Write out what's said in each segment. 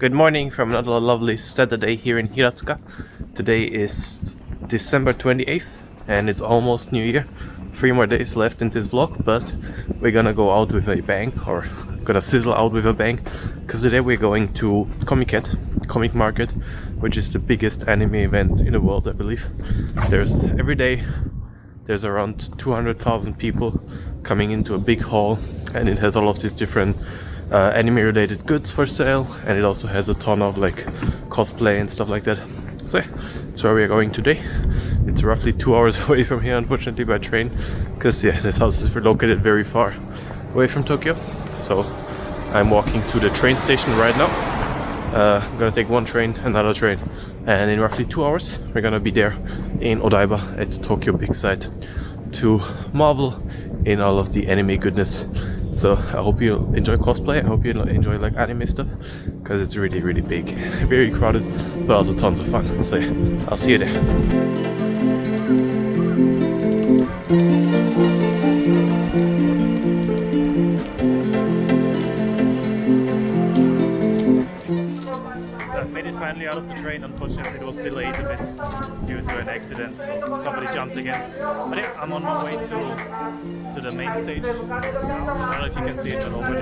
Good morning from another lovely Saturday here in Hiratsuka. Today is December 28th and it's almost New Year. 3 more days left in this vlog, but we're gonna go out with a bang, or gonna sizzle out with a bang, because today we're going to Comiket, Comic Market, which is the biggest anime event in the world, I believe. Every day there's around 200,000 people coming into a big hall, and it has all of these different anime related goods for sale, and it also has a ton of like cosplay and stuff like that. So yeah, that's where we are going today. It's roughly 2 hours away from here, unfortunately, by train, because yeah, this house is located very far away from Tokyo. So I'm walking to the train station right now. I'm gonna take one train, another train, and in roughly 2 hours we're gonna be there in Odaiba at Tokyo Big Sight to marvel in all of the anime goodness. So I hope you enjoy cosplay. I hope you enjoy like anime stuff, because it's really big, very crowded, but also tons of fun. So yeah, I'll see you there. Finally out of the train. Unfortunately it was delayed a bit due to an accident, so somebody jumped again. But yeah, I'm on my way to the main stage. I don't know if you can see it, but over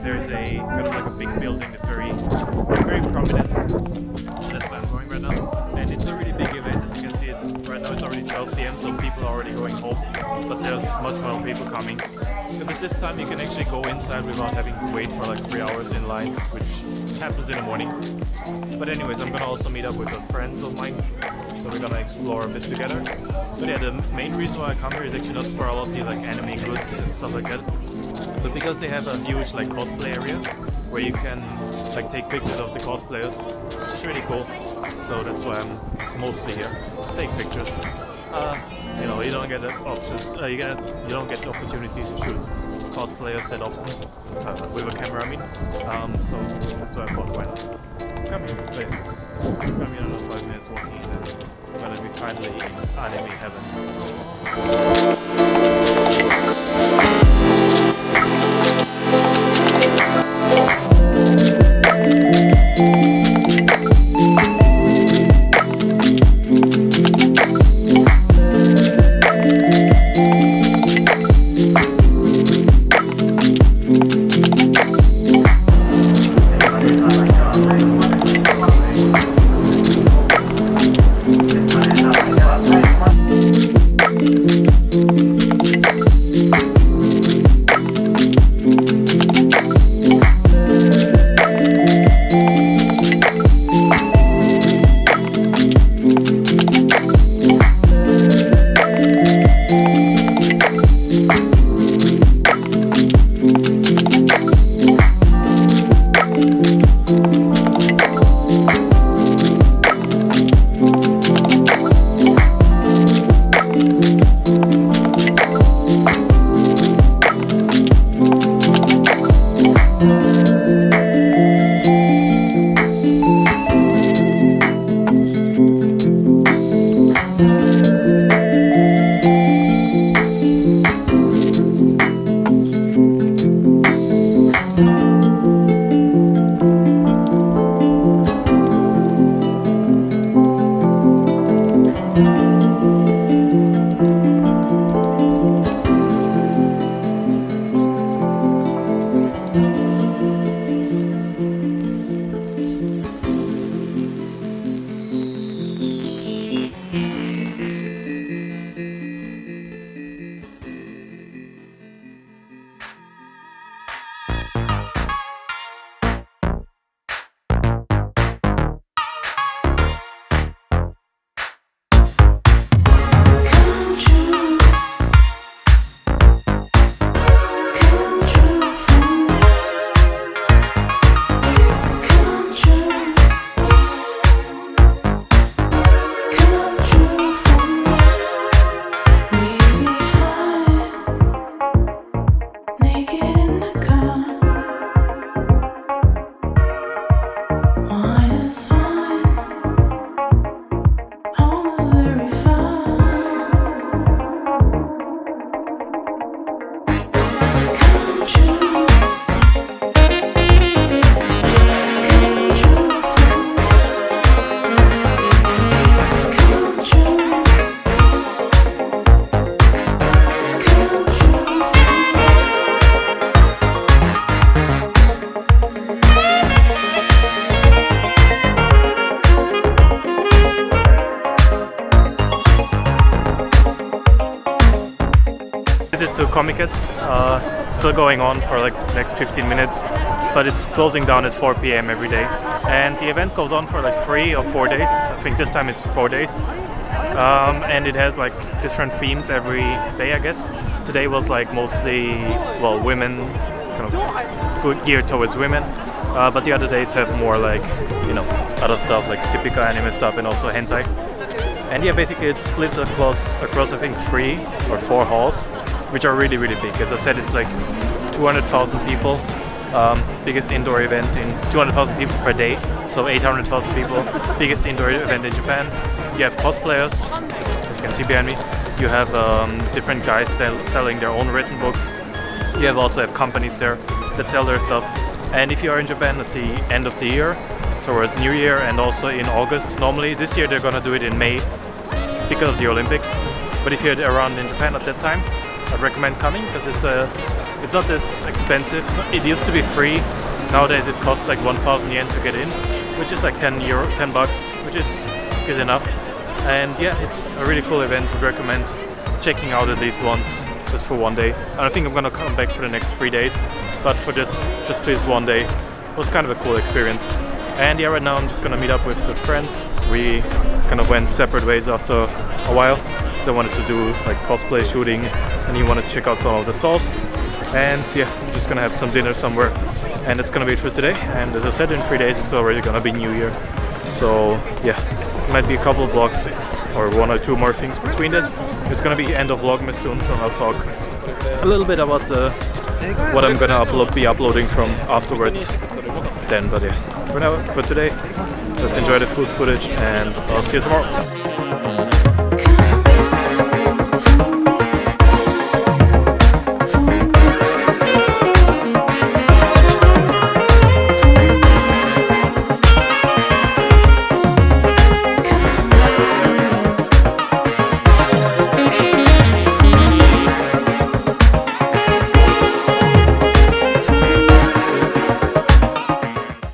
there is a kind of like a big building that's very prominent. That's where I'm going right now. And it's a really big event. As you can see, right now it's already 12 PM, so people are already going home, but there's much more people coming. Because at this time you can actually go inside without having to wait for like 3 hours in lines, which happens in the morning. But anyways, I'm gonna also meet up with a friend of mine, so we're gonna explore a bit together. But yeah, the main reason why I come here is actually not for all of the like anime goods and stuff like that, but because they have a huge like cosplay area where you can like take pictures of the cosplayers, which is really cool. So that's why I'm mostly here, take pictures. You know, you don't get the options, you don't get the opportunity to shoot cosplayers that often with a camera, I mean. So that's why I thought, why not? Come here, please. It's gonna be another 5 minutes walking, and then we're gonna be finally in anime heaven. it to Comiket. It's still going on for like the next 15 minutes, but it's closing down at 4 p.m. every day. And the event goes on for like 3 or 4 days. I think this time it's 4 days. And it has like different themes every day, I guess. Today was like mostly, well, women, kind of geared towards women. But the other days have more like, you know, other stuff like typical anime stuff and also hentai. And yeah, basically it's split across I think 3 or 4 halls, which are really, really big. As I said, it's like 200,000 people. Biggest indoor event in 200,000 people per day, so 800,000 people. Biggest indoor event in Japan. You have cosplayers, as you can see behind me. You have different guys selling their own written books. You also have companies there that sell their stuff. And if you are in Japan at the end of the year, towards New Year, and also in August, normally this year they're gonna do it in May because of the Olympics. But if you're around in Japan at that time, I'd recommend coming because it's not as expensive. It used to be free. Nowadays it costs like 1,000 yen to get in, which is like 10 bucks, which is good enough. And yeah, it's a really cool event. Would recommend checking out at least once, just for one day. And I think I'm gonna come back for the next 3 days, but for just this one day, it was kind of a cool experience. And yeah, right now I'm just gonna meet up with 2 friends. We kind of went separate ways after a while, because I wanted to do like cosplay shooting, and he wanted to check out some of the stalls. And yeah, I'm just gonna have some dinner somewhere, and that's gonna be it for today. And as I said, in 3 days it's already gonna be New Year, so yeah, might be a couple of vlogs or 1 or 2 more things between that. It's gonna be end of Vlogmas soon, so I'll talk a little bit about what I'm gonna be uploading from afterwards then. But yeah, for today, just enjoy the food footage, and I'll see you tomorrow.